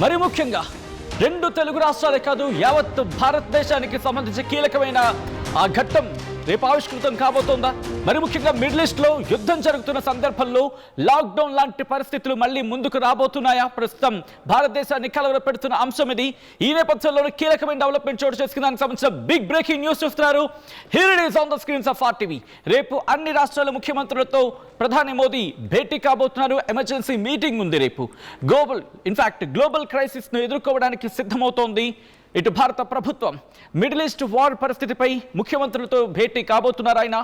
మరి ముఖ్యంగా రెండు తెలుగు రాష్ట్రాలే కాదు యావత్ భారతదేశానికి సంబంధించి కీలకమైన ఆ ఘట్టం రేపు ఆవిష్కృతం కాబోతోందా? మరి ముఖ్యంగా మిడిల్ ఈస్ట్ లో యుద్ధం జరుగుతున్న సందర్భంలో లాక్డౌన్ లాంటి పరిస్థితులు మళ్ళీ ముందుకు రాబోతున్నాయా? ప్రస్తుతం భారతదేశాన్ని కలవరపెడుతున్న అంశం ఇది. ఈ నేపథ్యంలో కీలకమైన డెవలప్మెంట్ చోటు చేసుకున్న దానికి సంబంధించిన బిగ్ బ్రేకింగ్ న్యూస్ చూస్తున్నారు. Here it is on the screens of RTV. రేపు అన్ని రాష్ట్రాల ముఖ్యమంత్రులతో ప్రధాని మోదీ భేటీ కాబోతున్నారు. ఎమర్జెన్సీ మీటింగ్ ఉంది రేపు. గ్లోబల్ క్రైసిస్ ను ఎదుర్కోవడానికి సిద్ధమవుతోంది ఇటు భారత ప్రభుత్వం. మిడిల్ ఈస్ట్ వార్ పరిస్థితిపై ముఖ్యమంత్రులతో భేటీ కాబోతున్నారు ఆయన.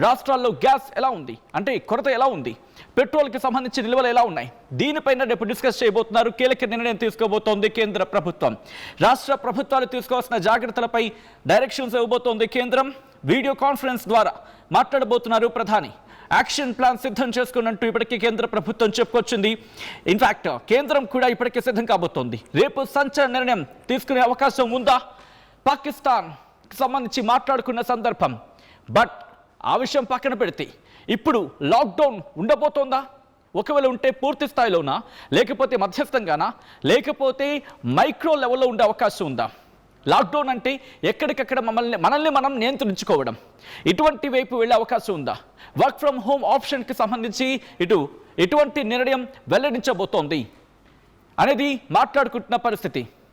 రాష్ట్రాల్లో గ్యాస్ ఎలా ఉంది, అంటే కొరత ఎలా ఉంది, పెట్రోల్కి సంబంధించి నిల్వలు ఎలా ఉన్నాయి, దీనిపైన రేపు డిస్కస్ చేయబోతున్నారు. కీలక నిర్ణయం తీసుకోబోతోంది కేంద్ర ప్రభుత్వం. రాష్ట్ర ప్రభుత్వాలు తీసుకోవాల్సిన జాగ్రత్తలపై డైరెక్షన్స్ ఇవ్వబోతోంది కేంద్రం. వీడియో కాన్ఫరెన్స్ ద్వారా మాట్లాడబోతున్నారు ప్రధాని. యాక్షన్ ప్లాన్ సిద్ధం చేసుకున్నట్టు ఇప్పటికే కేంద్ర ప్రభుత్వం చెప్పుకొచ్చింది. ఇన్ఫాక్ట్ కేంద్రం కూడా ఇప్పటికే సిద్ధం కాబోతోంది. రేపు సంచలన నిర్ణయం తీసుకునే అవకాశం ఉందా? పాకిస్తాన్ సంబంధించి మాట్లాడుకున్న సందర్భం. బట్ ఆ విషయం పక్కన పెడితే ఇప్పుడు లాక్డౌన్ ఉండబోతోందా? ఒకవేళ ఉంటే పూర్తి స్థాయిలోనా, లేకపోతే మధ్యస్థంగానా, లేకపోతే మైక్రో లెవెల్లో ఉండే అవకాశం ఉందా? లాక్డౌన్ అంటే ఎక్కడికక్కడ మనల్ని మనం నియంత్రించుకోవడం, ఇటువంటి వైపు వెళ్ళే అవకాశం ఉందా? వర్క్ ఫ్రమ్ హోమ్ ఆప్షన్కి సంబంధించి ఎటువంటి నిర్ణయం వెల్లడించబోతోంది అనేది మాట్లాడుకుంటున్న పరిస్థితి.